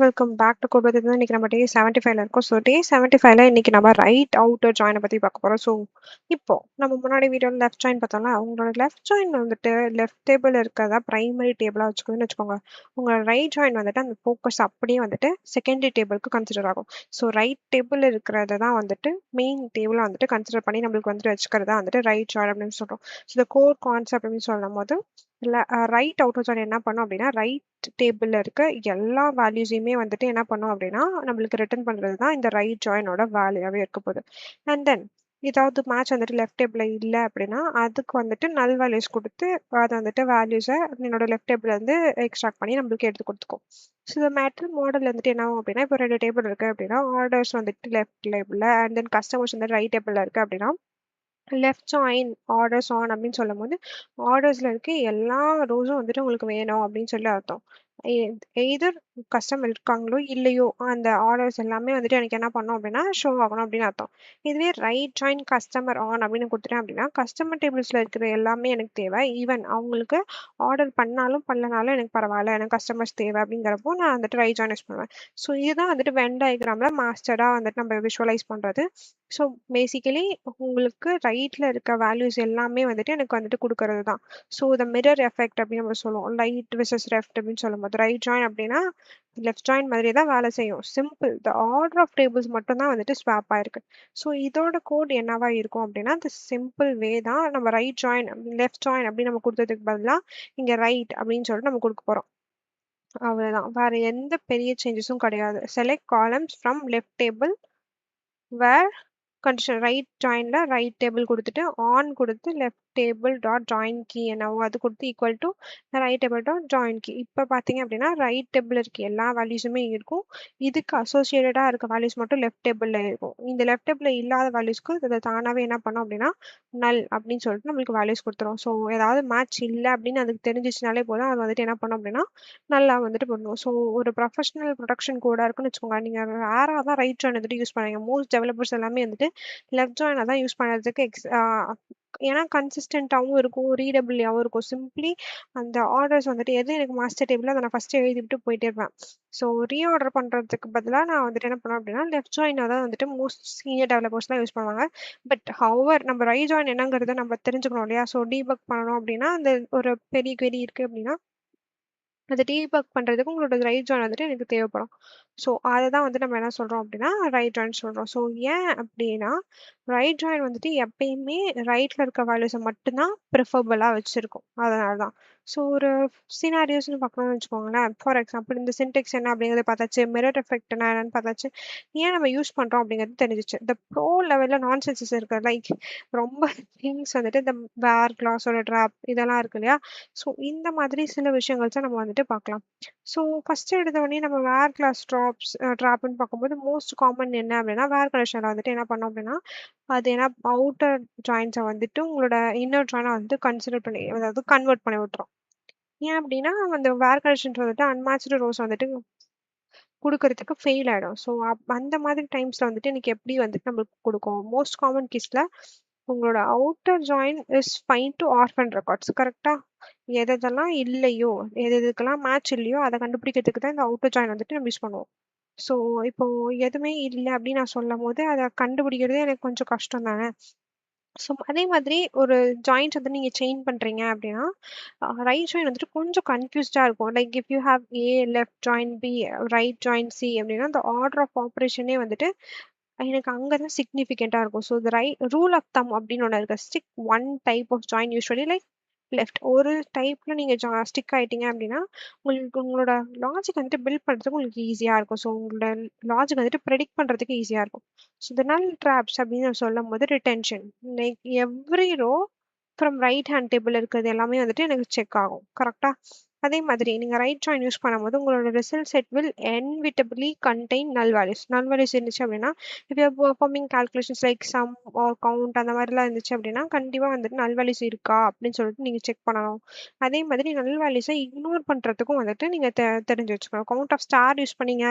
Welcome back to code with இன்னைக்கு நம்ம டே 75ல இருக்கோம். ஸோ டே 75ல இன்னைக்கு நம்ம ரைட் அவுட்டர் ஜாயினை பற்றி பார்க்க போகிறோம். ஸோ இப்போ நம்ம முன்னாடி வீடியோவில் லெஃப்ட் ஜாயின் பார்த்தோம்னா உங்களோட லெஃப்ட் ஜாயின் வந்துட்டு லெஃப்ட் டேபிள் இருக்கிறதா ப்ரைமரி டேபிளாக வச்சுக்கோன்னு வச்சுக்கோங்க. உங்களோட ரைட் ஜாயின் வந்துட்டு அந்த ஃபோக்கஸ் அப்படியே வந்துட்டு செகண்டரி டேபிளுக்கு கன்சிடர் ஆகும். ஸோ ரைட் டேபிள் இருக்கிறத தான் வந்துட்டு மெயின் டேபிளாக வந்துட்டு கன்சிடர் பண்ணி நம்மளுக்கு வந்துட்டு வச்சுக்கிறதா வந்துட்டு ரைட் ஜாயின் அப்படின்னு சொல்கிறோம். ஸோ இந்த கோர் கான்செப்ட் அப்படின்னு சொல்லும் போது இல்லை ரைட் அவுட்டர் ஜாயின் என்ன பண்ணும் அப்படின்னா ரைட் டேபிளில் இருக்க எல்லா வேல்யூஸையுமே வந்துட்டு என்ன பண்ணும் அப்படின்னா நம்மளுக்கு ரிட்டர்ன் பண்ணுறது தான் இந்த ரைட் ஜாயினோட வேல்யூவாகவே இருக்க போகுது. அண்ட் தென் ஏதாவது மேட்ச் வந்துட்டு லெஃப்ட் டேபிளில் இல்லை அப்படின்னா அதுக்கு வந்துட்டு நல் வேல்யூஸ் கொடுத்து அதை வந்துட்டு வேல்யூஸை என்னோட லெஃப்ட் டேபிள் வந்து எக்ஸ்ட்ராக்ட் பண்ணி நம்மளுக்கு எடுத்து கொடுத்துக்கும். ஸோ இந்த மேட்ரு மாடல் வந்துட்டு என்ன ஆகும் அப்படின்னா இப்போ 2 டேபிள் இருக்குது அப்படின்னா ஆர்டர்ஸ் வந்துட்டு லெஃப்ட் டேபிளில் அண்ட் தென் கஸ்டமர்ஸ் வந்து ரைட் டேபிளில் இருக்குது அப்படின்னா லெஃப்ட் ஜாயின் ஆர்டர்ஸ் ஆன் அப்படின்னு சொல்லும் போது ஆர்டர்ஸில் இருக்க எல்லா ரோஸும் வந்துட்டு உங்களுக்கு வேணும் அப்படின்னு சொல்லி அர்த்தம். எய்தர் கஸ்டமர் இருக்காங்களோ இல்லையோ அந்த ஆர்டர்ஸ் எல்லாமே வந்துட்டு எனக்கு என்ன பண்ணோம் அப்படின்னா ஷோ ஆகணும் அப்படின்னு அர்த்தம். இதுவே ரைட் ஜாயின் கஸ்டமர் ஆன் அப்படின்னு கொடுத்துட்டேன் அப்படின்னா கஸ்டமர் டேபிள்ஸில் இருக்கிற எல்லாமே எனக்கு தேவை. ஈவன் அவங்களுக்கு ஆர்டர் பண்ணாலும் பண்ணலனாலும் எனக்கு பரவாயில்ல, எனக்கு கஸ்டமர்ஸ் தேவை அப்படிங்கிறப்போ நான் வந்துட்டு ரைட் ஜாயின் யூஸ் பண்ணுவேன். ஸோ இதுதான் வந்துட்டு வென் டயக்ராமில் மாஸ்டர்டாக வந்துட்டு நம்ம விஷுவலைஸ் பண்ணுறது. ஸோ பேசிக்கலி உங்களுக்கு ரைட்டில் இருக்க வேல்யூஸ் எல்லாமே வந்துட்டு எனக்கு வந்துட்டு கொடுக்கறது தான். ஸோ த மிரர் எஃபெக்ட் அப்படின்னு நம்ம சொல்லுவோம். ரைட் விசஸ் லெஃப்ட் அப்படின்னு சொல்லும் போது ரைட் ஜாயின் அப்படின்னா லெஃப்ட் ஜாயின் மாதிரி தான் வேலை செய்யும். Simple the order of tables மட்டும் தான் வந்துட்டு ஸ்வாப் ஆயிருக்கு. ஸோ இதோட கோட் என்னவா இருக்கும் அப்படின்னா இந்த சிம்பிள் வே தான் நம்ம ரைட் ஜாயின் லெஃப்ட் ஜாயின் அப்படின்னு நம்ம கொடுத்ததுக்கு பதிலாக இங்கே ரைட் அப்படின்னு சொல்லிட்டு நம்ம கொடுக்க போகிறோம். அவ்வளோதான், வேற எந்த பெரிய சேஞ்சஸும் கிடையாது. Select columns from left table where condition right ஜாயின்ல ரைட் டேபிள் கொடுத்துட்டு ஆன் கொடுத்து left table dot join key என்னவோ அது கொடுத்து equal to right table dot join key. இப்போ பார்த்தீங்க அப்படின்னா ரைட் டேபிள் இருக்க எல்லா வேல்யூஸுமே இருக்கும். இதுக்கு அசோசியேட்டடாக இருக்க வேல்யூஸ் மட்டும் லெஃப்ட் டேபிளில் இருக்கும். இந்த லெஃப்ட் டேபிளில் இல்லாத வேல்யூஸ்க்கு இதை தானாகவே என்ன பண்ணோம் அப்படின்னா நல் அப்படின்னு சொல்லிட்டு நம்மளுக்கு வேல்யூஸ் கொடுத்துரும். ஸோ ஏதாவது மேட்ச் இல்லை அப்படின்னு அதுக்கு தெரிஞ்சிச்சுனாலே போதும் அது வந்துட்டு என்ன பண்ணோம் அப்படின்னா நல்லா வந்துட்டு பண்ணுவோம். ஸோ ஒரு ப்ரொஃபஷனல் ப்ரொடக்ஷன் கோடாக இருக்குன்னு வச்சுக்கோங்க. நீங்கள் ரேராக தான் ரைட் ஜாயின் வந்துட்டு யூஸ் பண்ணுவீங்க. மோஸ்ட் டெவலப்பர்ஸ் எல்லாமே வந்துட்டு லெஃப்ட் ஜாயினை தான் யூஸ் பண்ணுறதுக்கு ஏன்னா கன்சிஸ்டண்ட்டாகவும் இருக்கும், ரீடபிளாகவும் இருக்கும். சிம்பிளி அந்த ஆர்டர்ஸ் வந்துட்டு எது எனக்கு மாஸ்டர் டேபிளில் அதை நான் ஃபஸ்ட்டு எழுதிவிட்டு போயிட்டே இருப்பேன். ஸோ ரீஆர்டர் பண்ணுறதுக்கு பதிலாக நான் வந்துட்டு என்ன பண்ணுவேன் அப்படின்னா லெஃப்ட் ஜாயினை தான் வந்துட்டு மோஸ்ட் சீனியர் டெவலப்பர்ஸ்லாம் யூஸ் பண்ணுவாங்க. பட் ஹவர் நம்ம ரைட் ஜாயின் என்னங்கிறத நம்ம தெரிஞ்சுக்கணும் இல்லையா? ஸோ டீபக் பண்ணணும் அப்படின்னா அந்த ஒரு பெரிய query இருக்குது அப்படின்னா அதை டீபக் பண்ணுறதுக்கு உங்களோட ரைட் ஜாயின் வந்துட்டு எனக்கு தேவைப்படும். ஸோ அதை தான் வந்து நம்ம என்ன சொல்கிறோம் அப்படின்னா ரைட் ஜாயின் சொல்கிறோம். ஸோ ஏன் அப்படின்னா ரைட் ஜாயின் வந்துட்டு எப்பயுமே ரைட்டில் இருக்க வேல்யூஸை மட்டும்தான் ப்ரிஃபரபுளாக வச்சுருக்கோம். அதனால தான். ஸோ ஒரு சினாரியோஸ்னு பார்க்கணும்னு வச்சுக்கோங்களேன். ஃபார் எக்ஸாம்பிள் இந்த சின்டெக்ஸ் என்ன அப்படிங்கிறது பார்த்தாச்சு, மிரர் எஃபெக்ட் என்னன்னு பார்த்தாச்சு, ஏன் நம்ம யூஸ் பண்ணுறோம் அப்படிங்கிறது தெரிஞ்சிச்சு. இந்த ப்ரோ லெவலில் நான் சென்சஸ் இருக்குது லைக் ரொம்ப திங்ஸ் வந்துட்டு இந்த வேர் கிளாஸோட ட்ராப் இதெல்லாம் இருக்கு இல்லையா? ஸோ இந்த மாதிரி சில விஷயங்கள் தான் நம்ம வந்துட்டு பார்க்கலாம். ஸோ ஃபஸ்ட்டு எடுத்தவொடனே நம்ம வேர் கிளாஸ் ட்ராப்னு பார்க்கும்போது மோஸ்ட் காமன் என்ன அப்படின்னா வேர் கலெக்ஷனில் வந்துட்டு என்ன பண்ணோம் அப்படின்னா அது ஏன்னா அவுட்டர் ஜாயின்ஸை வந்துட்டு உங்களோட இன்னர் ஜாயினை வந்துட்டு கன்சிடர் பண்ணி அதாவது கன்வெர்ட் பண்ணி விட்டுரும். ஏன் அப்படின்னா அந்த வேர் கலெக்ஷன்ஸ் வந்துட்டு அன்மேட்ச்டு ரோஸ் வந்துட்டு கொடுக்கறதுக்கு ஃபெயில் ஆகிடும். ஸோ அந்த மாதிரி டைம்ஸில் வந்துட்டு எனக்கு எப்படி வந்துட்டு நம்மளுக்கு கொடுக்கும் மோஸ்ட் காமன் கேஸில் உங்களோட outer join is fine to orphan records. கரெக்டாக எதெல்லாம் இல்லையோ எதுக்கெல்லாம் மேட்ச் இல்லையோ அதை கண்டுபிடிக்கிறதுக்கு தான் இந்த அவுட்டர் ஜாயின் வந்துட்டு நம்ம யூஸ் பண்ணுவோம். ஸோ இப்போ எதுவுமே இல்லை அப்படின்னு நான் சொல்லும் போது அதை கண்டுபிடிக்கிறதே எனக்கு கொஞ்சம் கஷ்டம் தானே. ஸோ அதே மாதிரி ஒரு ஜாயின்ட் வந்து நீங்கள் செயின் பண்ணுறீங்க அப்படின்னா ரைட் ஜாயின் வந்துட்டு கொஞ்சம் கன்ஃபியூஸ்டாக இருக்கும். Like if you have A left join B right join C அப்படின்னா அந்த ஆர்டர் ஆஃப் ஆப்ரேஷனே வந்துட்டு எனக்கு அங்கே தான் சிக்னிஃபிகண்ட்டாக இருக்கும். So the rule of thumb அப்படின்னு ஒன்று இருக்குது. Stick one type of join usually like left. ஒரு டைப்பில் நீங்கள் ஸ்டிக் ஆகிட்டீங்க அப்படின்னா உங்களுக்கு உங்களோட லாஜிக் வந்துட்டு பில்ட் பண்ணுறதுக்கு உங்களுக்கு ஈஸியாக இருக்கும். ஸோ உங்களோட லாஜிக் வந்துட்டு ப்ரெடிக்ட் பண்ணுறதுக்கு ஈஸியாக இருக்கும். ஸோ த நல் ட்ராப்ஸ் அப்படின்னு சொல்லும் போது retention like every row from right hand table இருக்கிறது எல்லாமே வந்துட்டு எனக்கு செக் ஆகும். கரெக்டாக அதே மாதிரி நீங்கள் ரைட் ஜாயின் யூஸ் பண்ணும்போது உங்களோட result set will inevitably contain null values. Null values இருந்துச்சு அப்படின்னா இப்போ performing calculations like sum or count அந்த மாதிரிலாம் இருந்துச்சு அப்படின்னா கண்டிப்பாக வந்துட்டு நல் வேல்யூஸ் இருக்கா அப்படின்னு சொல்லிட்டு நீங்கள் செக் பண்ணணும். அதே மாதிரி நல் வேல்யூஸை இக்னோர் பண்ணுறதுக்கும் வந்துட்டு நீங்கள் தெரிஞ்சு வச்சுக்கணும். கவுண்ட் ஆஃப் ஸ்டார் யூஸ் பண்ணீங்க,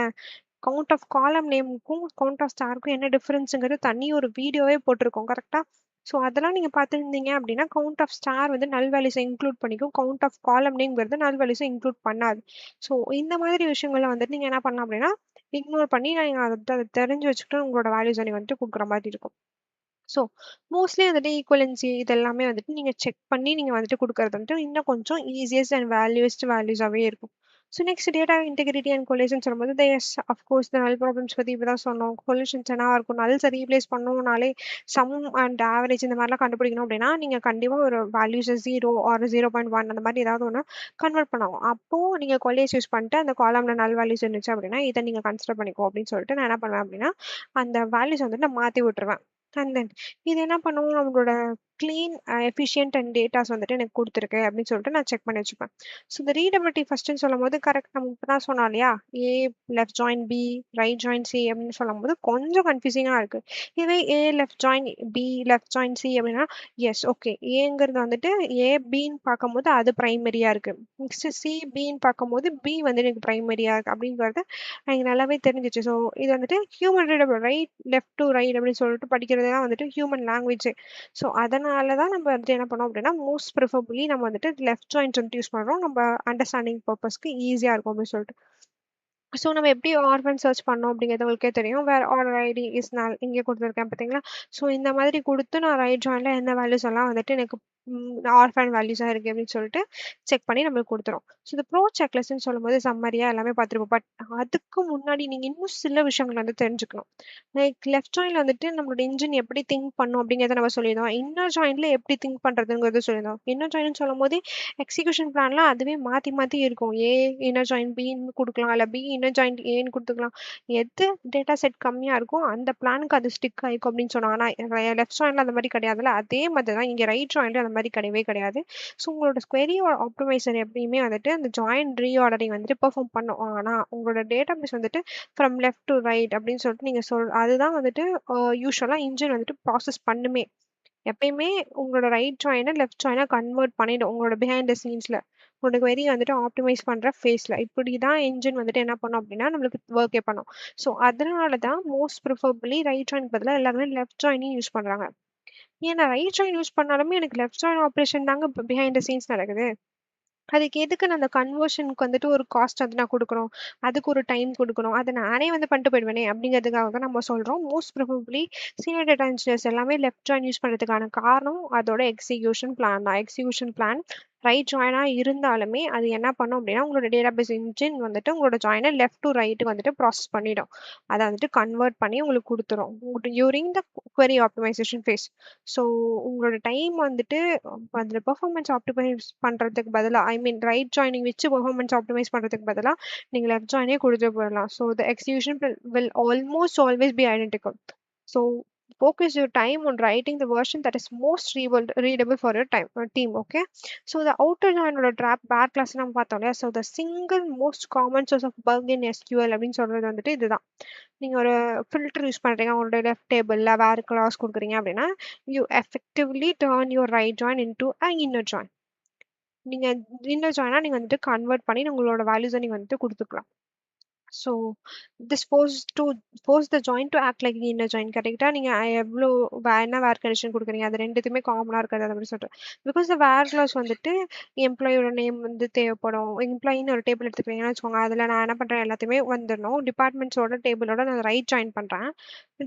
கவுண்ட் ஆஃப் காலம் நேமுக்கும் கவுண்ட் ஆஃப் ஸ்டாருக்கும் என்ன டிஃப்ரென்ஸுங்கிறது தனி ஒரு வீடியோவே போட்டிருக்கோம். கரெக்டாக ஸோ அதெல்லாம் நீங்க பார்த்துருந்தீங்க அப்படின்னா, கவுண்ட் ஆஃப் ஸ்டார் வந்து நல் வேல்யூஸ இன்க்ளூட் பண்ணிக்கும். கவுண்ட் ஆஃப் காலம் நேம்ங்கிறது நல் வேல்யூஸ இன்க்ளூட் பண்ணாது. ஸோ இந்த மாதிரி விஷயங்கள வந்துட்டு நீங்க என்ன பண்ணலாம் அப்படின்னா, இக்னோர் பண்ணி நீங்க அத தெரிஞ்சு வச்சுக்கிட்டு உங்களோட வேல்யூஸ நீங்க வந்துட்டு குடுக்குற மாதிரி இருக்கும். ஸோ மோஸ்ட்லி வந்துட்டு ஈக்குவலன்சி இது எல்லாமே வந்துட்டு நீங்க செக் பண்ணி நீங்க வந்துட்டு குடுக்குறது வந்துட்டு இன்னும் கொஞ்சம் ஈஸியஸ்ட் அண்ட் வேல்யூஸாவே இருக்கும். So next data integrity and collision சொல்லும்போது எஸ் அஃப்கோர்ஸ் இந்த நல் ப்ராப்ளம்ஸ் பத்தி இப்ப தான் சொன்னோம். கொலிஷன்ஸ் என்னவா இருக்கும்? நல்ஸ ரீப்ளேஸ் பண்ணணும்னாலே சம் அண்ட் ஆவரேஜ் இந்த மாதிரிலாம் கண்டுபிடிக்கணும் அப்படின்னா, நீங்க கண்டிப்பா ஒரு வேல்யூஸ 0 ஆர் 0.1 அந்த மாதிரி ஏதாவது ஒண்ணு கன்வெர்ட் பண்ணணும். அப்போ நீங்க கொலியஸ் யூஸ் பண்ணிட்டு அந்த காலம்ல நல் வேல்யூஸ் இருந்துச்சு அப்படின்னா, இத நீங்க கன்சிடர் பண்ணிக்கோ அப்படின்னு சொல்லிட்டு நான் என்ன பண்ணுவேன் அப்படின்னா, அந்த வேல்யூஸ் வந்துட்டு நான் மாத்தி விட்டுருவேன். அண்ட் தென் இது என்ன பண்ணும் நம்மளோட கிளீன் எஃபிஷியன்ட் அண்ட் டேட்டாஸ் வந்துட்டு எனக்கு கொடுத்துருக்கு அப்படின்னு சொல்லிட்டு நான் செக் பண்ணி வச்சுப்பேன். ஸோ இந்த ரீடபிலிட்டி ஃபர்ஸ்ட்னு சொல்லும்போது கரெக்ட் நம்ம இப்போ தான் சொன்னோம் இல்லையா, A left join B right join C அப்படின்னு சொல்லும்போது கொஞ்சம் கன்ஃபியூசிங்காக இருக்கு. இதே A left join B left join C அப்படின்னா எஸ் ஓகே ஏங்கிறது வந்துட்டு ஏ பின்னு பார்க்கும்போது அது ப்ரைமரியா இருக்கு. நெக்ஸ்ட் சி பின்னு பார்க்கும்போது பி வந்து எனக்கு ப்ரைமரியா இருக்கு அப்படிங்கிறது எனக்கு நல்லாவே தெரிஞ்சிச்சு. ஸோ இது வந்துட்டு human readable right left to right அப்படின்னு சொல்லிட்டு படிக்கிறது தான் வந்துட்டு ஹியூமன் லாங்குவேஜ். ஸோ அதனால தான் நம்ம வந்துட்டு என்ன பண்ணோம் அப்படின்னா, மோஸ்ட் ப்ரிஃபரபிளி நம்ம வந்துட்டு லெஃப்ட் ஜாயின்ட் வந்துட்டு யூஸ் பண்றோம். நம்ம அண்டர்ஸ்டாண்டிங் பர்பஸ்க்கு ஈஸியா இருக்கும் அப்படின்னு சொல்லிட்டு. ஸோ நம்ம எப்படி ஆர்ஃபன் சர்ச் பண்ணோம் அப்படிங்கிறது உங்களுக்கே தெரியும். வேர் ஆர்டர் ஐடி இஸ் நல் இங்கே கொடுத்துருக்கேன் பார்த்தீங்களா? ஸோ இந்த மாதிரி குடுத்து நான் ரைட் ஜாயின்ல எந்த வேல்யூஸ் எல்லாம் வந்துட்டு எனக்கு ஆர்ஃபன் வேல்யூஸா இருக்கு அப்படின்னு சொல்லிட்டு செக் பண்ணி நம்மளுக்கு குடுத்துரும். ஸோ இந்த ப்ரோ செக்லிஸ்ட்ன்னு சொல்லும்போது சம்மரியா எல்லாமே பார்த்துருப்போம். பட் அதுக்கு முன்னாடி நீங்க இன்னும் சில விஷயங்கள் வந்து தெரிஞ்சுக்கணும். லைக் லெஃப்ட் ஜாயின்ல வந்துட்டு நம்மளோட இன்ஜின் எப்படி திங்க் பண்ணும் அப்படிங்கிறத நம்ம சொல்லியிருந்தோம். இன்னர் ஜாயின்ட்ல எப்படி திங்க் பண்றதுங்கிறது சொல்லியிருந்தோம். இன்னர் ஜாயின்னு சொல்லும்போது எக்ஸிகியூஷன் பிளான்லாம் அதுவே மாத்தி மாத்தி இருக்கும். ஏ இன்னர் ஜாயின் பின்னு குடுக்கலாம். இல்ல பி இன்னர் ஜாயின்ட் ஏன்னு குடுத்துக்கலாம். எது டேட்டா செட் கம்மியா இருக்கோ அந்த பிளானுக்கு அது ஸ்டிக் ஆயிக்கும் அப்படின்னு சொன்னாங்க. ஆனா லெஃப்ட் ஜாயின்ல அந்த மாதிரி கிடையாதுல்ல. அதே மாதிரி தான் இங்க ரைட் ஜாயின்ல அந்த மாதிரி கிடையவே கிடையாது. ஸோ உங்களோட query ஆப்டிமைசர் எப்பயுமே வந்துட்டு அந்த ஜாயின் ரீஆர்டரிங் வந்துட்டு பெர்ஃபார்ம் பண்ணும். ஆனா உங்களோட டேட்டாபேஸ் வந்துட்டு ஃப்ரம் லெஃப்ட் டு ரைட் அப்படின்னு சொல்லிட்டு நீங்க அதுதான் வந்துட்டு யூசுவலா இன்ஜின் வந்துட்டு ப்ராசஸ் பண்ணுமே. எப்பயுமே உங்களோட ரைட் ஜாயின லெஃப்ட் ஜாயினா கன்வெர்ட் பண்ணிடும். உங்களோட பிஹைண்ட் த சீன்ஸ்ல. உங்களோட query வந்துட்டு ஆப்டிமைஸ் பண்ற ஃபேஸ்ல. இப்படிதான் என்ஜின் வந்துட்டு என்ன பண்ணும் அப்படின்னா நம்மளுக்கு ஒர்க்கே பண்ணும். ஸோ அதனால தான் மோஸ்ட் ப்ரிஃபரபிளி ரைட் ஜாயின் பதிலா எல்லாருமே லெஃப்ட் ஜாயினையும் யூஸ் பண்றாங்க. ஏன்னா ரைட் ஜாயின் யூஸ் பண்ணாலுமே எனக்கு லெஃப்ட் ஜாயின் ஆப்ரேஷன் தாங்க பிஹைண்ட் த சீன்ஸ் நடக்குது. அதுக்கு எதுக்கு நான் அந்த கன்வர்ஷனுக்கு வந்துட்டு ஒரு காஸ்ட் வந்து நான் குடுக்கணும். அதுக்கு ஒரு டைம் குடுக்கணும். அத நானே வந்து பண்ணிட்டு போயிடுவேனே அப்படிங்கிறதுக்காக தான் நம்ம சொல்றோம். Most probably senior data engineers எல்லாமே லெஃப்ட் ஜாயின் யூஸ் பண்றதுக்கான காரணம் அதோட எக்ஸிகியூஷன் பிளான் தான். எக்ஸிகியூஷன் பிளான் ரைட் ஜாயினா இருந்தாலுமே அது என்ன பண்ணும் அப்படின்னா, உங்களோட டேட்டாபேஸ் இன்ஜின் வந்துட்டு உங்களோட ஜாயின லெஃப்ட் டு ரைட் வந்துட்டு ப்ராசஸ் பண்ணிடும். அத வந்துட்டு கன்வெர்ட் பண்ணி உங்களுக்கு குடுத்துரும். During the query optimisation phase. So உங்களோட டைம் வந்துட்டு அதில பெர்ஃபார்மன்ஸ் ஆப்டிமைஸ் பண்றதுக்கு பதிலா, ஐ மீன் ரைட் ஜாயினிங் வச்சு பெர்ஃபார்மன்ஸ் ஆப்டிமைஸ் பண்றதுக்கு பதிலா, நீங்க லெஃப்ட் ஜாயினே குடுத்துட்டு போயிடலாம். So the execution will almost always be identical. So focus your time on writing the version that is most readable for your team. Okay. So the outer join ஓட trap bad class நம்ம பார்த்தோம் இல்லையா? So the single most common source of bug in SQL அப்படின்னு சொல்றது வந்துட்டு இதுதான். நீங்க ஒரு ஃபில்டர் யூஸ் பண்றீங்க. உங்களோட லெஃப்ட் டேபிள்ல வேற கிளாஸ் குடுக்குறீங்க அப்படின்னா, you effectively turn your right join into an inner join. நீங்க இன்னர் ஜாயினா நீங்க வந்துட்டு கன்வெர்ட் பண்ணி உங்களோட வேல்யூஸ நீங்க வந்துட்டு குடுத்துக்கலாம். So this force the join to act like inner join. கரெக்ட்டா நீங்க எவ்ளோ என்ன வேர் கண்டிஷன் குடுக்குறீங்க அது 2த்துமே காமனா இருக்காது அது அப்படி சொல்றேன். பிகாஸ் த வேர் கிளாஸ் வந்துட்டு எம்ப்ளாயியோட நேம் வந்து தேவைப்படும். எம்ப்ளாயின்னு ஒரு டேபிள் எடுத்துக்கிறீங்கன்னு வச்சுக்கோங்க. அதில நான் என்ன பண்றேன் எல்லாத்தையுமே வந்துடணும். டிபார்ட்மெண்ட்ஸோட டேபிளோட நான் ரைட் ஜாயின் பண்றேன்.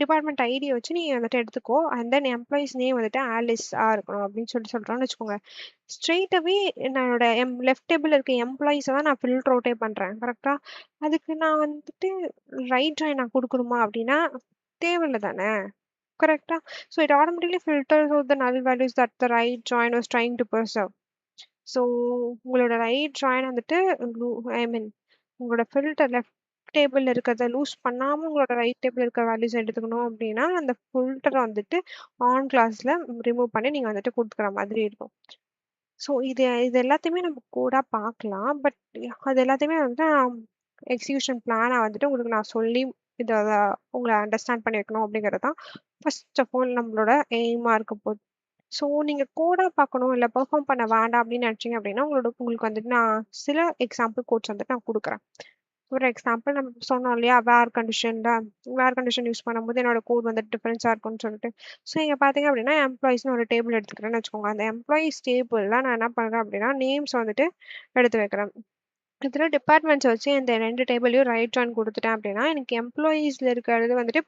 டிபார்ட்மெண்ட் ஐடிய வச்சு நீ வந்துட்டு எடுத்துக்கோ. அண்ட் தென் எம்ப்ளாயீஸ் நேம் வந்துட்டு ஆலிஸா இருக்கணும் அப்படின்னு சொல்றோம்னு வச்சுக்கோங்க. ஸ்ட்ரெய்ட்டாவே என்னோட லெஃப்ட் டேபிள்ல இருக்க எம்ப்ளாயீஸ தான் நான் ஃபில்டர் அவுட்டே பண்றேன். கரெக்ட்டா? அதுக்கு நான் வந்துட்டு ரைட் ஜாயின் நான் குடுக்கணுமா அப்படின்னா, தேவையில்ல தானே! கரெக்ட்டா? So it automatically filters out the null values that the right join was trying to preserve. So உங்களோட ரைட் ஜாயின் வந்துட்டு லூ ஐ மீன் உங்களோட ஃபில்டர் லெஃப்ட் டேபிள்ல இருக்கிறத லூஸ் பண்ணாம உங்களோட ரைட் டேபிள்ல இருக்க வேல்யூஸ் எடுத்துக்கணும் அப்படின்னா, அந்த ஃபில்டர வந்துட்டு ஆன் கிளாஸ்ல ரிமூவ் பண்ணி நீங்க வந்துட்டு குடுக்குற மாதிரி இருக்கும். ஸோ இது இது எல்லாத்தையுமே நம்ம கோடா பார்க்கலாம். பட் அது எல்லாத்தையுமே வந்து எக்ஸிகியூஷன் பிளானா வந்துட்டு உங்களுக்கு நான் சொல்லி இத உங்கள அண்டர்ஸ்டாண்ட் பண்ணி வைக்கணும் அப்படிங்கிறது தான் ஃபர்ஸ்ட் ஆஃப் ஆல் நம்மளோட எய்மா இருக்க போகுது. ஸோ நீங்க கோடா பார்க்கணும், இல்ல பெர்ஃபார்ம் பண்ண வேண்டாம் அப்படின்னு நினைச்சீங்க அப்படின்னா, உங்களுக்கு வந்துட்டு நான் சில எக்ஸாம்பிள் கோட்ஸ் வந்துட்டு நான் குடுக்குறேன். ஒரு எக்ஸாம்பிள் நம்ம சொன்னோம் இல்லையா? வேர் கண்டிஷன் யூஸ் பண்ணும்போது என்னோட கோட் வந்து டிஃபரன்ஸா இருக்கும்னு சொல்லிட்டு. ஸோ இங்க பார்த்தீங்க அப்படின்னா, எம்ப்ளாயீஸ்ன்னு ஒரு டேபிள் எடுத்துக்கிறேன்னு வச்சுக்கோங்க. அந்த எம்ப்ளாயீஸ் டேபிள்ல நான் என்ன பண்றேன் அப்படின்னா, நேம்ஸ் வந்துட்டு எடுத்து வைக்கிறேன். இதுல டிபார்ட்மெண்ட்ஸ் வச்சு இந்த 2 டேபிளையும் ரைட் ஜாயின் குடுத்துட்டேன் அப்படின்னா, எனக்கு எம்ப்ளாயீஸ்ல இருக்கிறது வந்துட்டு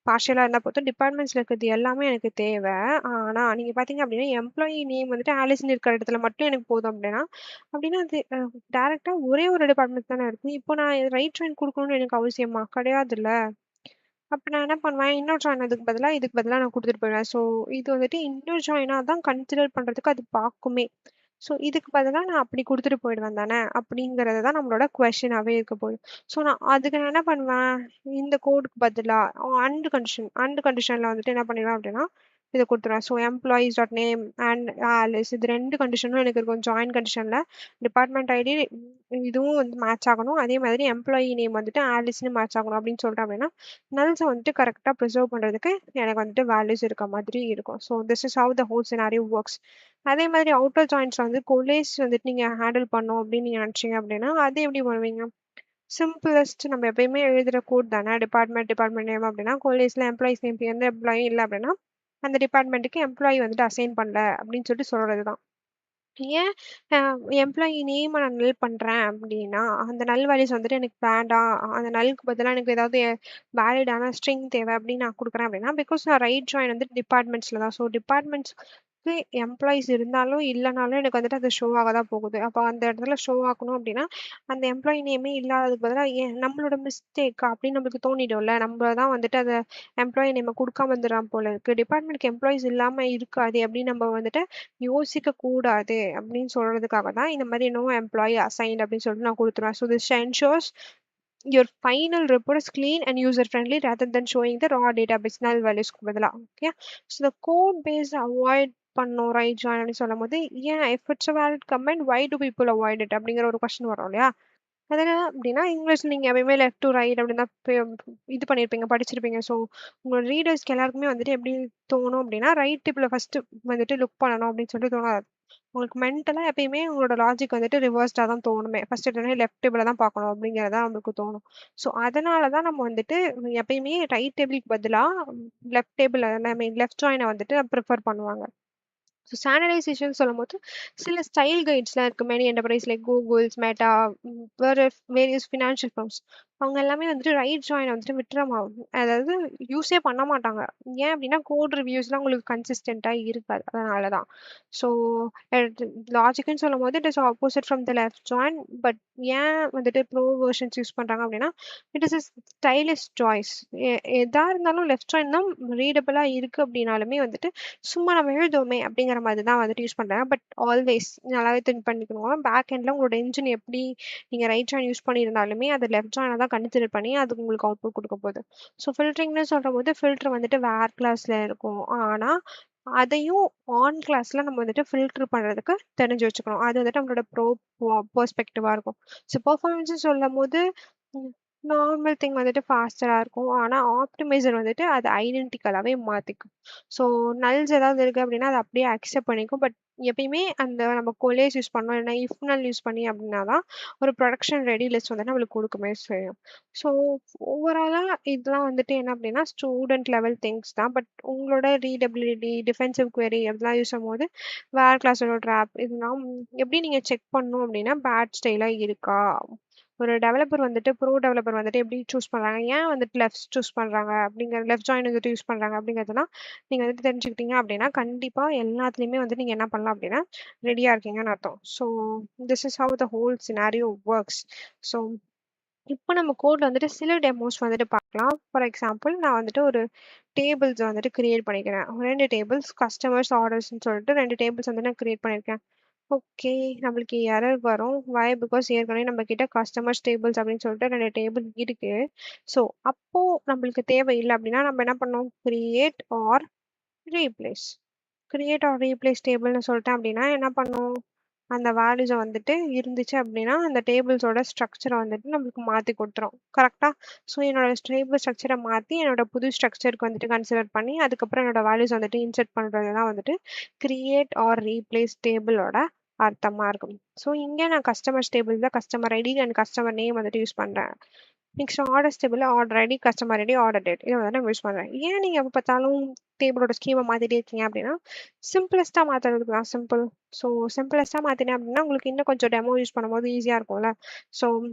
பார்ஷியலா இருந்தா போதும். டிபார்ட்மெண்ட்ஸ்ல இருக்கிறது எல்லாமே எனக்கு தேவ. ஆனா, நீங்க பார்த்தீங்க அப்படின்னா, எம்ப்ளாயி நேம் வந்துட்டு ஆலிஸ்ன்னு இருக்கிற இடத்துல மட்டும் எனக்கு போதும் அப்படின்னா, அது டைரக்ட்டா ஒரே ஒரு டிபார்ட்மெண்ட் தானே இருக்கும். இப்போ நான் ரைட் ஜாயின் குடுக்கணும்னு எனக்கு அவசியமா? கிடையாதுல்ல. அப்ப நான் என்ன பண்ணுவேன், இன்னர் ஜாயின் இதுக்கு பதிலா நான் குடுத்துட்டு போயிடுவேன். ஸோ, இது வந்துட்டு இன்னர் ஜாயினா தான் கன்சிடர் பண்றதுக்கு அது பாக்குமே. ஸோ, இதுக்கு பதிலா நான் அப்படி குடுத்துட்டு போயிடுவேன் தானே! அப்படிங்கிறது தான் நம்மளோட கொஸ்டினாவே இருக்க போகுது. ஸோ, நான் அதுக்கு நான் என்ன பண்ணுவேன், இந்த கோடுக்கு பதிலா அண்ட் கண்டிஷன்ல வந்துட்டு என்ன பண்ணிடுவேன் அப்படின்னா, இத குடுத்துருவேன். So, employees dot name and Alice இது 2 கண்டிஷனும் எனக்கு இருக்கும். ஜாயின் கண்டிஷன்ல டிபார்ட்மெண்ட் ஐடி இதுவும் வந்து மேட்ச் ஆகணும். அதே மாதிரி எம்ப்ளாயி நேம் வந்துட்டு ஆலிஸ்ன்னு மேட்ச் ஆகணும் அப்படின்னு சொல்லிட்டேன் அப்படின்னா, நல்ஸ வந்துட்டு கரெக்ட்டா ப்ரிசர்வ் பண்றதுக்கு எனக்கு வந்துட்டு வேல்யூஸ் இருக்க மாதிரி இருக்கும். So, this is how the whole scenario works. அதே மாதிரி அவுட்டர் ஜாயின்ட்ஸ் வந்து கொலேஸ் வந்துட்டு நீங்க ஹேண்டில் பண்ணணும் அப்படின்னு நீங்க நினைச்சீங்க அப்படின்னா, அது எப்படி பண்ணுவீங்க? சிம்பிளஸ்ட் நம்ம எப்பயுமே எழுதுற கோட் தானே. டிபார்ட்மெண்ட் நேம் அப்படின்னா, கொலேஸ்ல எம்ப்ளாயீஸ் நேம் எந்த எம்ப்ளாயும் இல்ல அப்படின்னா, அந்த டிபார்ட்மெண்ட்டுக்கு எம்ப்ளாயி வந்துட்டு அசைன் பண்ணல அப்படின்னு சொல்லிட்டு சொல்றது தான். ஏன் அ எம்ப்ளாயி நேம நான் நல் பண்றேன் அப்டின்னா, அந்த நல் வேல்யூஸ் வந்துட்டு எனக்கு வேண்டாம். அந்த நல்க்கு பதிலா எனக்கு ஏதாவது வேலிடான ஸ்ட்ரிங் தேவை அப்டின்னு நான் குடுக்குறேன் அப்டின்னா, பிகாஸ் நான் ரைட் ஜாயின் வந்து டிபார்ட்மெண்ட்ஸ்ல தான். ஸோ டிபார்ட்மெண்ட்ஸ்க்கு எம்ப்ளாயீஸ் இருந்தாலும், இல்லனாலும் எனக்கு வந்துட்டு அது ஷோ ஆக தான் போகுது. அப்ப அந்த இடத்துல ஷோ ஆக்கணும் அப்டின்னா, அந்த எம்ப்ளாயி நேமே இல்லாததுக்கு பதிலா நம்மளோட மிஸ்டேக்கா அப்டின்னு நம்மளுக்கு தோணிடும்ல. நம்ம தான் வந்துட்டு அத எம்ப்ளாயி நேம குடுக்காம இருந்துறோம் போல இருக்கு. டிபார்ட்மெண்ட்க்கு எம்ப்ளாயீஸ் இல்லாம இருக்காதே அப்டின்னு நம்ம வந்துட்டு யோசிக்க கூடாது அப்படின்னு சொல்றதுக்காக தான் இந்த மாதிரி நோ எம்ப்ளாயி அசைன்ட் அப்படின்னு சொல்லிட்டு நான் கொடுத்துருவேன். So this ensures your final report is clean and user friendly rather than showing the raw database null values க்கு பதிலா. Okay. So the code based avoid பண்ணோம் ரைட் ஜாயின் அப்படின்னு சொல்லும் போது ஏன் if it's a valid command why do people avoid it அப்படிங்கிற ஒரு question வரும் இல்லையா? அது என்ன அப்படின்னா இங்கிலீஷ்ல நீங்க எப்பயுமே லெஃப்ட் டு ரைட் அப்படின்னு தான் இது பண்ணியிருப்பீங்க படிச்சிருப்பீங்க. ஸோ உங்களோட ரீடர்ஸ்க்கு எல்லாருக்குமே வந்துட்டு எப்படி தோணும் அப்படின்னா ரைட் டிப்ல ஃபர்ஸ்ட் வந்துட்டு லுக் பண்ணணும் அப்படின்னு சொல்லிட்டு தோணாது. உங்களுக்கு மென்டலா எப்பயுமே உங்களோட லாஜிக் வந்துட்டு ரிவர்ஸ்டா தான் தோணுமே. ஃபர்ஸ்ட் எடுத்தோனே லெஃப்ட் டேபிள தான் பார்க்கணும் அப்படிங்கிறது தான் நமக்கு தோணும். ஸோ அதனால தான் நம்ம வந்துட்டு எப்பயுமே ரைட் டேபிளுக்கு பதிலா லெஃப்ட் டேபிள் ஐ மீன் லெஃப்ட் ஜாயின வந்துட்டு ப்ரிஃபர் பண்ணுவாங்க. ஸோ ஸ்டாண்டர்டைசேஷன் சொல்லும்போது சில ஸ்டைல் கைட்ஸ்லாம் இருக்கு. Many enterprise like Google's, meta, various financial firms அவங்க எல்லாமே வந்துட்டு ரைட் ஜாயின் வந்துட்டு அதாவது யூஸே பண்ண மாட்டாங்க. ஏன் அப்படின்னா கோட் ரிவ்யூஸ்லாம் உங்களுக்கு கன்சிஸ்டன்ட்டா இருக்காது. அதனால தான். ஸோ லாஜிக்னு சொல்லும்போது it is opposite from the left join. But ஏன் வந்துட்டு ப்ரோ வெர்ஷன்ஸ் யூஸ் பண்றாங்க அப்படின்னா இட் இஸ் ஸ்டைலிஷ் சாய்ஸ். எதா இருந்தாலும் லெஃப்ட் ஜாயின் தான் ரீடபிளா இருக்கு அப்படின்னாலுமே வந்துட்டு சும்மா நம்ம எழுதுவோமே அப்படிங்கிற மாதிரி தான் வந்துட்டு யூஸ் பண்றாங்க. பட் ஆல்வேஸ் நல்லாவே திங்க் பண்ணிக்கணும். பேக் எண்ட்ல உங்களோட என்ஜின் எப்படி நீங்க ரைட் ஜாயின் யூஸ் பண்ணியிருந்தாலுமே அது லெஃப்ட் ஜாயினை தான் கன்சிடர் பண்ணி அது உங்களுக்கு அவுட்புட் கொடுக்க போகுது. ஸோ ஃபில்டரிங்னு சொல்லும்போது ஃபில்டர் வந்துட்டு வேர் கிளாஸ்ல இருக்கும். ஆனா அதையும் ஆன் கிளாஸ்ல நம்ம வந்துட்டு ஃபில்டர் பண்றதுக்கு தெரிஞ்சு வச்சுக்கணும். அது வந்துட்டு நம்மளோட பெர்ஸ்பெக்டிவா இருக்கும். ஸோ பெர்ஃபார்மன்ஸ் சொல்லும் போது நார்மல் திங் வந்துட்டு ஃபாஸ்டரா இருக்கும். ஆனா ஆப்டிமைசர் வந்துட்டு அது ஐடென்டிக்கலாவே மாத்திக்கும். ஸோ நல்ஸ் ஏதாவது இருக்கு அப்படின்னா அதை அப்படியே அக்செப்ட் பண்ணிக்கும். பட் எப்பயுமே அந்த நம்ம கொலேஸ் யூஸ் பண்ணோம் இல்லைன்னா இஃப் நல் யூஸ் பண்ணி அப்படின்னா தான் ஒரு ப்ரொடக்ஷன் ரெடி லிஸ்ட் வந்துட்டு நம்மளுக்கு கொடுக்கவே செய்யும். ஸோ ஓவராலா இதெல்லாம் வந்துட்டு என்ன அப்படின்னா ஸ்டூடெண்ட் லெவல் திங்ஸ் தான். பட் உங்களோட ரீடபிலிட்டி, டிஃபென்சிவ் query அதெல்லாம் யூஸ் பண்ணும்போது வேர் கிளாஸோட ட்ராப் இதெல்லாம் எப்படி நீங்க செக் பண்ணணும் அப்படின்னா பேட் ஸ்டைலா இருக்கா? ஒரு டெவலப்பர் வந்துட்டு ப்ரோ டெவலப்பர் வந்துட்டு எப்படி சூஸ் பண்றாங்க? ஏன் வந்துட்டு லெஃப்ட் சூஸ் பண்றாங்க? அப்படிங்கிற லெஃப்ட் ஜாயின் வந்துட்டு யூஸ் பண்றாங்க அப்படிங்கிறதெல்லாம் நீங்க வந்துட்டு தெரிஞ்சுக்கிட்டீங்க அப்படின்னா, கண்டிப்பா எல்லாத்துலயுமே வந்து நீங்க என்ன பண்ணலாம் அப்படின்னா, ரெடியா இருக்கீங்கன்னு அர்த்தம். So this is how the whole scenario works. So இப்போ நம்ம கோட்ல வந்துட்டு சில டெமோஸ் வந்துட்டு பார்க்கலாம். ஃபார் எக்ஸாம்பிள் நான் வந்துட்டு ஒரு டேபிள்ஸ் வந்துட்டு கிரியேட் பண்ணிக்கிறேன். 2 டேபிள்ஸ் கஸ்டமர்ஸ் ஆர்டர்ஸ்ன்னு சொல்லிட்டு 2 டேபிள்ஸ் வந்து நான் கிரியேட் பண்ணியிருக்கேன். ஓகே. நம்மளுக்கு எரர் வரும். வை? பிகாஸ் ஏற்கனவே நம்ம கிட்ட கஸ்டமர்ஸ் டேபிள்ஸ் அப்படின்னு சொல்லிட்டு 2 டேபிள் இருக்கு. ஸோ அப்போ நம்மளுக்கு தேவையில்ல அப்படின்னா நம்ம என்ன பண்ணோம்? Create or replace. Create or replace டேபிள்னு சொல்லிட்டேன் அப்படின்னா என்ன பண்ணும்? அந்த வேல்யூஸ வந்துட்டு இருந்துச்சு அப்படின்னா, அந்த டேபிள்ஸோட ஸ்ட்ரக்சர வந்துட்டு நம்மளுக்கு மாத்தி குடுத்துரும். கரெக்ட்டா? ஸோ என்னோட டேபிள் ஸ்ட்ரக்சர மாத்தி என்னோட புது ஸ்ட்ரக்சருக்கு வந்துட்டு கன்சிடர் பண்ணி, அதுக்கப்புறம் என்னோட வேல்யூஸ் வந்துட்டு இன்சர்ட் பண்றது தான் வந்துட்டு கிரியேட் ஆர் ரீப்ளேஸ் டேபிளோட அர்த்தமா இருக்கும். ஸோ இங்க நான் கஸ்டமர்ஸ் டேபிள்ல customer ID and customer name வந்துட்டு யூஸ் பண்றேன். நெக்ஸ்ட் ஆர்டர்ஸ் டேபிள்ல order ID, customer ID, order date இதை வந்து நம்ம யூஸ் பண்றேன். ஏன் நீங்க எப்ப பார்த்தாலும் டேபிளோட ஸ்கீமை மாத்திட்டே இருக்கீங்க அப்படின்னா, சிம்பிளஸ்டா மாத்துறதுக்கு தான் சிம்பிள். ஸோ சிம்பிளஸ்டா மாத்தினேன் அப்படின்னா உங்களுக்கு இன்னும் கொஞ்சம் டெமோ யூஸ் பண்ணும்போது ஈஸியா இருக்கும்ல. ஸோ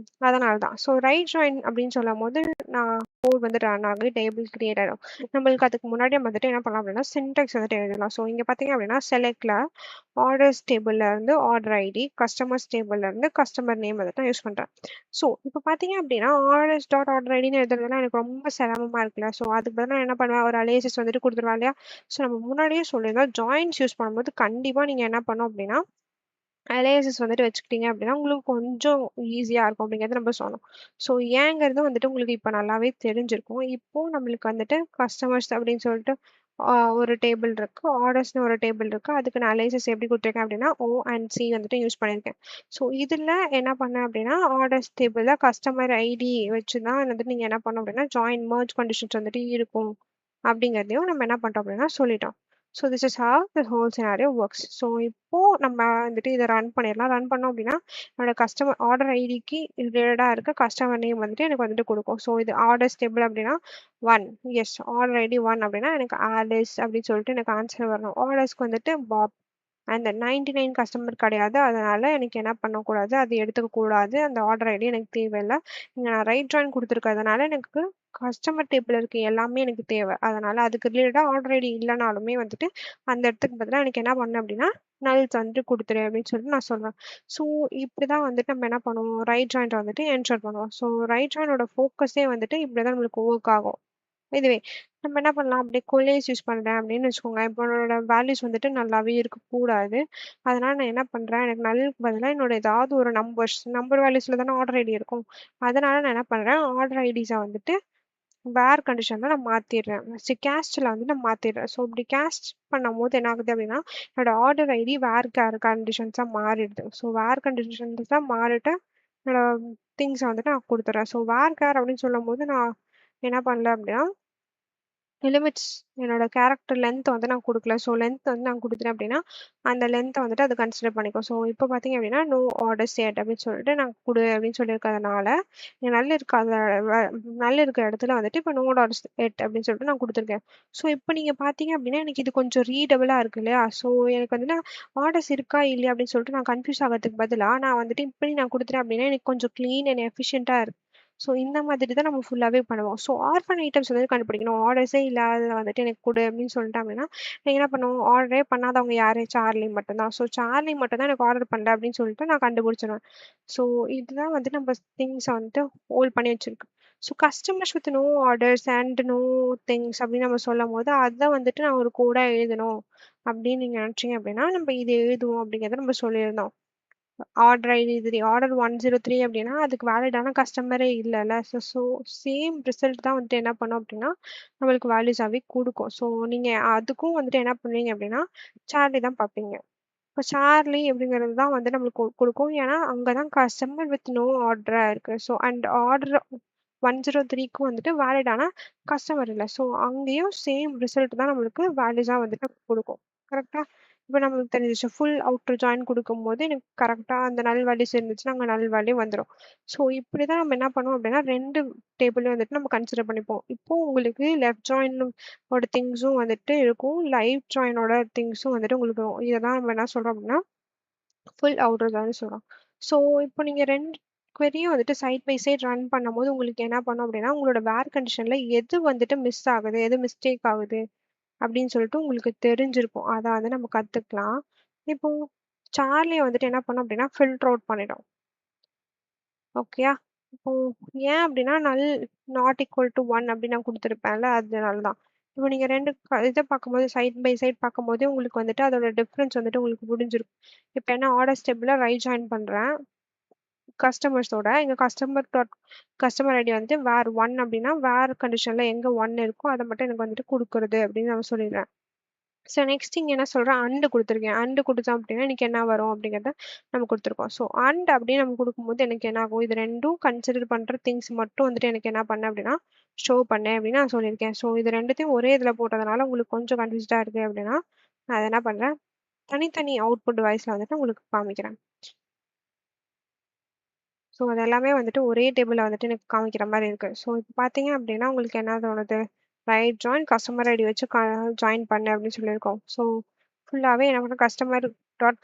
அதனால தான். ஸோ ரைட் ஜாயின் அப்படின்னு சொல்லும் போது நான் கோட் வந்து ரன் ஆகி டேபிள் கிரியேட் ஆயிடும். நம்மளுக்கு அதுக்கு முன்னாடி நம்ம வந்துட்டு என்ன பண்ணலாம் அப்படின்னா சின்டெக்ஸ் வந்துட்டு எழுதலாம். ஸோ இங்க பாத்தீங்க அப்படின்னா செலக்ட்ல ஆர்டர்ஸ் டேபிள்ல இருந்து ஆர்டர் ஐடி, கஸ்டமர்ஸ் டேபிள்ல இருந்து கஸ்டமர் நேம் வந்துட்டு நான் யூஸ் பண்றேன். ஸோ இப்போ பார்த்தீங்க அப்படின்னா ஆர்எஸ் டாட் ஆர்டர் ஐடின்னு எழுதுறதுலாம் எனக்கு ரொம்ப சிரமமா இருக்குல்ல. ஸோ அதுக்கு பதிலா நான் என்ன பண்ணுவேன், ஒரு அலையசஸ் வந்துட்டு கொடுத்துருவேன் இல்லையா. ஸோ நம்ம முன்னாடியே சொல்லியிருந்தோம், ஜாயின்ஸ் யூஸ் பண்ணும்போது கண்டிப்பாக நீங்கள் என்ன பண்ணணும் அப்படின்னா அலையசஸ் வந்துட்டு வச்சுக்கிட்டீங்க அப்படின்னா உங்களுக்கு கொஞ்சம் ஈஸியாக இருக்கும் அப்படிங்கிறது நம்ம சொன்னோம். ஸோ ஏங்கிறது வந்துட்டு உங்களுக்கு இப்போ நல்லாவே தெரிஞ்சிருக்கும். இப்போ நம்மளுக்கு வந்துட்டு கஸ்டமர்ஸ் அப்படின்னு சொல்லிட்டு ஒரு டேபிள் இருக்கு, ஆர்டர்ஸ்னு ஒரு டேபிள் இருக்கு. அதுக்கு நான் அலைசஸ் எப்படி கொடுத்துருக்கேன் அப்படின்னா ஓ அண்ட் சி வந்துட்டு யூஸ் பண்ணியிருக்கேன். ஸோ இதில் என்ன பண்ணேன் அப்படின்னா ஆர்டர்ஸ் டேபிளில் கஸ்டமர் ஐடி வச்சு தான் வந்துட்டு நீங்கள் என்ன பண்ணோம் அப்படின்னா ஜாயின் மர்ஜ் கண்டிஷன்ஸ் வந்துட்டு இருக்கும் அப்படிங்கிறதையும் நம்ம என்ன பண்ணிட்டோம் அப்படின்னா சொல்லிட்டோம். So this is how the whole scenario works. So இப்போ நம்ம வந்துட்டு இதை ரன் பண்ணிடலாம். ரன் பண்ணோம் அப்படின்னா என்னோட கஸ்டமர் ஆர்டர் ஐடிக்கு ரிலேட்டடாக இருக்க கஸ்டமர் நேம் வந்துட்டு எனக்கு வந்துட்டு கொடுக்கும். ஸோ இது ஆர்டர்ஸ் டேபிள் அப்படின்னா 1, எஸ் ஆர்டர் ஐடி 1 அப்படின்னா எனக்கு ஆலிஸ் அப்படின்னு சொல்லிட்டு எனக்கு ஆன்சர் வரணும். ஆர்டர்ஸ்க்கு வந்துட்டு பாப் அந்த 99 கஸ்டமர் கிடையாது. அதனால எனக்கு என்ன பண்ணக்கூடாது, அது எடுத்துக்க கூடாது. அந்த ஆர்டர் ஐடி எனக்கு தேவையில்ல. இங்க நான் ரைட் ஜாயின் கொடுத்துருக்கறதுனால எனக்கு கஸ்டமர் டேபிள் இருக்க எல்லாமே எனக்கு தேவை. அதனால அதுக்கு ரிலேட்டடா ஆர்டர் ஐடி இல்லைனாலுமே வந்துட்டு அந்த இடத்துக்கு பதிலா எனக்கு என்ன பண்ணு அப்படின்னா நல்ஸ் வந்துட்டு கொடுத்துரு அப்படின்னு சொல்லிட்டு நான் சொல்றேன். ஸோ இப்படிதான் வந்துட்டு நம்ம என்ன பண்ணுவோம், ரைட் ஜாயின்ட் வந்துட்டு என்ஷூர் பண்ணுவோம். ஸோ ரைட் ஜாயினோட ஃபோக்கஸே வந்துட்டு இப்படிதான் நம்மளுக்கு ஒர்க் ஆகும். இதுவே நம்ம என்ன பண்ணலாம், அப்படியே கொலேஸ் யூஸ் பண்றேன் அப்படின்னு வச்சுக்கோங்க. இப்போ என்னோட வேல்யூஸ் வந்துட்டு நல்லாவே இருக்கக்கூடாது. அதனால நான் என்ன பண்றேன், எனக்கு நல்லுக்கு பதிலாக என்னோட ஏதாவது ஒரு நம்பர் வேல்யூஸ்ல தானே ஆர்டர் ஐடி இருக்கும். அதனால நான் என்ன பண்றேன், ஆர்டர் ஐடிஸை வந்துட்டு வேர் கண்டிஷன்ல நான் மாத்திடுறேன். கேஸ்ட்ல வந்து நான் மாத்திடுறேன். ஸோ இப்படி கேஸ்ட் பண்ணும்போது என்ன ஆகுது அப்படின்னா என்னோட ஆர்டர் ஐடி வேர் கண்டிஷன்ஸா மாறிடுது. ஸோ வேர் கண்டிஷன்ஸா மாறிட்டு என்னோட திங்ஸை வந்துட்டு நான் கொடுத்துட்றேன். ஸோ வேர் கேர் அப்படின்னு சொல்லும் போது நான் என்ன பண்ணல அப்படின்னா லிமிட்ஸ் என்னோட கேரக்டர் லென்த் வந்து நான் கொடுக்கல. ஸோ லென்த் வந்து நான் கொடுத்துட்டேன் அப்படின்னா அந்த லென்த்தை வந்துட்டு அது கன்சிடர் பண்ணிக்கும். ஸோ இப்போ பார்த்தீங்க அப்படின்னா நோ ஆர்டர் செட் அப்படின்னு சொல்லிட்டு நான் கொடு அப்படின்னு சொல்லியிருக்கிறதுனால நல்ல இருக்காத நல்ல இருக்கிற இடத்துல வந்துட்டு இப்போ நோ ஆர்டர் செட் அப்படின்னு சொல்லிட்டு நான் கொடுத்துருக்கேன். ஸோ இப்போ நீங்கள் பார்த்தீங்க அப்படின்னா எனக்கு இது கொஞ்சம் ரீடபிளாக இருக்கு இல்லையா. ஸோ எனக்கு வந்துட்டு ஆர்டர்ஸ் இருக்கா இல்லையா அப்படின்னு சொல்லிட்டு நான் கன்ஃபியூஸ் ஆகிறதுக்கு பதிலாக நான் வந்துட்டு இப்படி நான் கொடுத்துட்டேன் அப்படின்னா எனக்கு கொஞ்சம் க்ளீன் அண்ட் எஃபிஷியண்ட்டாக இருக்கு. ஸோ இந்த மாதிரி தான் நம்ம ஃபுல்லாகவே பண்ணுவோம். ஸோ ஆர்ஃபன் ஐட்டம்ஸ் வந்து கண்டுபிடிக்கணும். ஆர்டர்ஸே இல்லாத வந்துட்டு எனக்கு கொடு அப்படின்னு சொல்லிட்டு அப்படின்னா நான் என்ன பண்ணுவோம், ஆர்டரே பண்ணாதவங்க யாரு, சார்லி மட்டும்தான். ஸோ சார்லி மட்டும் தான் எனக்கு ஆர்டர் பண்ணல அப்படின்னு சொல்லிட்டு நான் கண்டுபிடிச்சிருவேன். ஸோ இதுதான் வந்து நம்ம திங்ஸை வந்துட்டு ஹோல்ட் பண்ணி வச்சிருக்கு. So customers with no orders and no things அப்படின்னு நம்ம சொல்லும் போது அதை வந்துட்டு நான் ஒரு கோடா எழுதணும் அப்படின்னு நீங்க நினைச்சீங்க அப்படின்னா நம்ம இது எழுதுவோம் அப்படிங்கிறத நம்ம சொல்லியிருந்தோம். ஆர்டர் ஐடி 3 ஆர்டர் 103 அப்படின்னா அதுக்கு வேலிடான கஸ்டமரே இல்லைல்ல. ஸோ சேம் ரிசல்ட் தான் வந்துட்டு என்ன பண்ணோம் அப்படின்னா நம்மளுக்கு வேல்யூஸாகவே கொடுக்கும். ஸோ நீங்கள் அதுக்கும் வந்துட்டு என்ன பண்ணுவீங்க அப்படின்னா சார்லி தான் பார்ப்பீங்க. இப்போ சார்லி அப்படிங்கிறது தான் வந்து நம்மளுக்கு கொடுக்கும். ஏன்னா அங்கே தான் கஸ்டமர் வித் நோ ஆர்டராக இருக்குது. ஸோ அண்ட் ஆர்டர் 103க்கும் வந்துட்டு வேலிடான கஸ்டமர் இல்லை. ஸோ அங்கேயும் சேம் ரிசல்ட் தான் நம்மளுக்கு வேல்யூஸாக வந்துட்டு கொடுக்கும். கரெக்டாக இப்போ நம்மளுக்கு தெரிஞ்சிச்சு ஃபுல் அவுட்டர் ஜாயின் கொடுக்கும்போது எனக்கு கரெக்டாக அந்த நல் வேல்யூஸ் இருந்துச்சுன்னா அங்கே நல் வேல்யூ வந்துடும். ஸோ இப்படி தான் நம்ம என்ன பண்ணுவோம் அப்படின்னா 2 டேபிளையும் வந்துட்டு நம்ம கன்சிடர் பண்ணிப்போம். இப்போ உங்களுக்கு லெஃப்ட் ஜாயினோட திங்ஸும் வந்துட்டு இருக்கும், லைவ் ஜாயினோட திங்ஸும் வந்துட்டு உங்களுக்கு இருக்கும். இதை தான் நம்ம என்ன சொல்கிறோம் அப்படின்னா ஃபுல் அவுட்டர் ஜாயின் சொல்கிறோம். ஸோ இப்போ நீங்கள் 2 queryயும் வந்துட்டு சைட் பை சைட் ரன் பண்ணும்போது உங்களுக்கு என்ன பண்ணும் அப்படின்னா உங்களோட வேர் கண்டிஷனில் எது வந்துட்டு மிஸ் ஆகுது, எது மிஸ்டேக் ஆகுது அப்படின்னு சொல்லிட்டு உங்களுக்கு தெரிஞ்சிருக்கும். அத வந்து நம்ம கத்துக்கலாம். இப்போ சார்லிய வந்துட்டு என்ன பண்ணோம் அப்படின்னா ஃபில்டர் அவுட் பண்ணிடும். ஓகேயா? இப்போ ஏன் அப்படின்னா நாட் ஈக்குவல் டூ 1 அப்படின்னு நான் குடுத்துருப்பேன்ல, அதனால தான். இப்போ நீங்க 2 இத பார்க்கும்போது சைட் பை சைட் பார்க்கும்போதே உங்களுக்கு வந்துட்டு அதோட டிஃபரன்ஸ் வந்துட்டு உங்களுக்கு புரிஞ்சிருக்கும். இப்போ என்ன ஆர்டர் ஸ்டெப்ல ரைட் ஜாயின் பண்றேன். கஸ்டமர்ஸோட இங்க கஸ்டமர் ஐடி வந்துட்டு வேர் 1 அப்படின்னா வேர் கண்டிஷன்ல எங்க 1 இருக்கோ அத மட்டும் எனக்கு வந்துட்டு குடுக்குறது அப்படின்னு நான் சொல்லிடுறேன். ஸோ நெக்ஸ்ட் இங்க என்ன சொல்றேன், அண்ட் குடுத்துருக்கேன். அண்ட் குடுத்தோம் அப்படின்னா எனக்கு என்ன வரும் அப்படிங்கிறத நம்ம குடுத்துருக்கோம். ஸோ அண்ட் அப்படின்னு நம்ம குடுக்கும்போது எனக்கு என்ன ஆகும், இது 2ம் கன்சிடர் பண்ற திங்ஸ் மட்டும் வந்துட்டு எனக்கு என்ன பண்ணேன் அப்படின்னா ஷோ பண்ணேன் அப்படின்னு நான் சொல்லியிருக்கேன். ஸோ இது 2த்தையும் ஒரே இதுல போட்டதுனால உங்களுக்கு கொஞ்சம் கன்ஃபியூஸ்டா இருக்கு அப்படின்னா நான் அதை என்ன பண்றேன், தனித்தனி அவுட்புட் வாய்ஸ்ல வந்துட்டு உங்களுக்கு காமிக்கிறேன். ஸோ அது எல்லாமே வந்துட்டு ஒரே டேபிள்ல வந்துட்டு எனக்கு காமிக்கிற மாரி இருக்கு. ஸோ இப்ப பார்த்தீங்க அப்டின்னா, உங்களுக்கு என்ன தோணுது? ரைட் ஜாயின் கஸ்டமர் ஐடி வச்சு ஜாயின் பண்ணு அப்டின்னு சொல்லியிருக்கோம். ஸோ ஃபுல்லாவே என்ன பண்ண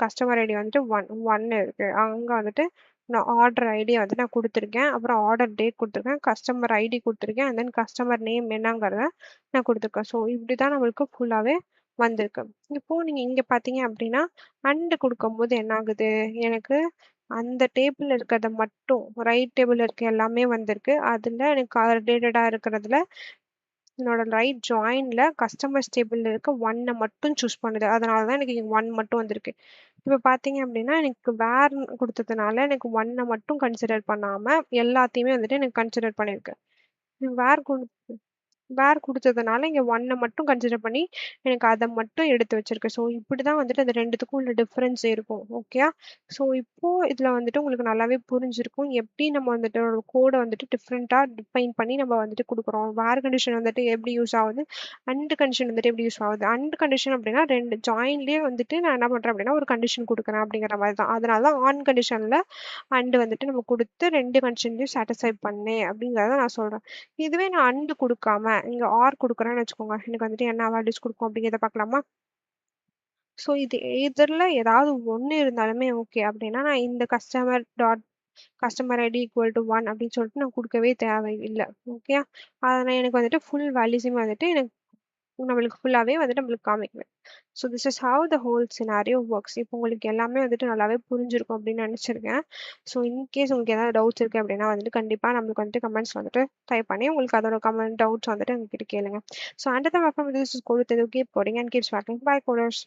கஸ்டமர் ஐடி வந்துட்டு 1 இருக்கு. அங்க வந்துட்டு நான் ஆர்டர் ஐடிய வந்து நான் குடுத்துருக்கேன். அப்புறம் ஆர்டர் டேட் குடுத்துருக்கேன். கஸ்டமர் ஐடி குடுத்துருக்கேன். அண்ட் தென் கஸ்டமர் நேம் என்னங்கிறத நான் குடுத்துருக்கேன். ஸோ இப்படிதான் நம்மளுக்கு ஃபுல்லாவே வந்திருக்கு. இப்போ நீங்க இங்க பார்த்தீங்க அப்டின்னா, குடுக்கும்போது என்ன ஆகுது? எனக்கு அந்த டேபிள்ல இருக்கிறத மட்டும் ரைட் டேபிள்ல இருக்க எல்லாமே வந்திருக்கு. அதுல எனக்கு ரிலேட்டடா இருக்கிறதுல என்னோட ரைட் ஜாயின்ல கஸ்டமர்ஸ் டேபிள்ல இருக்க 1 மட்டும் சூஸ் பண்ணுது. அதனால தான் எனக்கு இங்க 1 மட்டும் வந்திருக்கு. இப்ப பார்த்தீங்க அப்டின்னா, எனக்கு வேர்ன்னு குடுத்ததுனால எனக்கு 1 மட்டும் கன்சிடர் பண்ணாம எல்லாத்தையுமே வந்துட்டு எனக்கு கன்சிடர் பண்ணியிருக்கு. வேர் குடு வேர் குடுத்ததுனால இங்க 1 மட்டும் கன்சிடர் பண்ணி, எனக்கு அத மட்டும் எடுத்து வச்சிருக்கு. ஸோ இப்படிதான் வந்துட்டு அது 2த்துக்கும் உள்ள டிஃபரன்ஸ் இருக்கும். ஓகேயா? ஸோ இப்போ இதுல வந்துட்டு உங்களுக்கு நல்லாவே புரிஞ்சிருக்கும். எப்படி நம்ம வந்துட்டு ஒரு கோட வந்துட்டு டிஃபரெண்ட்டா டிஃபைன் பண்ணி நம்ம வந்துட்டு குடுக்குறோம். வேர் கண்டிஷன் வந்துட்டு எப்படி யூஸ் ஆகுது, கண்டிஷன் வந்துட்டு எப்படி யூஸ் ஆகுது. கண்டிஷன் அப்படின்னா 2 ஜாயின்லயே வந்துட்டு நான் என்ன பண்றேன் அப்படின்னா, ஒரு கண்டிஷன் குடுக்குறேன் அப்படிங்கிற மாரி தான். அதனால தான் கண்டிஷன்ல வந்துட்டு நம்ம குடுத்து 2 கண்டிஷன்லயும் சாட்டிஸ்ஃபை பண்ணேன் அப்படிங்கிறத நான் சொல்றேன். இதுவே நான் குடுக்காம, இங்க குடுக்குறேன்னு வச்சுக்கோங்க. எனக்கு வந்துட்டு என்ன வேல்யூஸ் குடுக்கும் அப்படிங்கிறத பார்க்கலாமா? ஸோ இது எதிர்ல ஏதாவது ஒண்ணு இருந்தாலுமே ஓகே அப்படின்னா, நான் இந்த கஸ்டமர் ஐடி ஈக்குவல் டூ 1 அப்படின்னு சொல்லிட்டு நான் குடுக்கவே தேவையில்ல. ஓகேயா? எனக்கு வந்துட்டு ஃபுல் வேல்யூஸுமே வந்துட்டு எனக்கு நம்மளுக்கு ஃபுல்லாவே வந்துட்டு நம்மளுக்கு காமிக்குது. So this is how the whole scenario works. இப்போ உங்களுக்கு எல்லாமே வந்துட்டு நல்லாவே புரிஞ்சிருக்கும் அப்படின்னு நெனச்சிருக்கேன். ஸோ இன்கேஸ் உங்களுக்கு ஏதாவது டவுட்ஸ் இருக்கு அப்படின்னா வந்துட்டு கண்டிப்பா நம்மளுக்கு வந்துட்டு கமெண்ட்ஸ்ல வந்துட்டு டைப் பண்ணி உங்களுக்கு அதோட டவுட்ஸ் வந்துட்டு எங்ககிட்ட கேளுங்க. So under the weapon this is code. Keep coding and keep starting. Bye coders.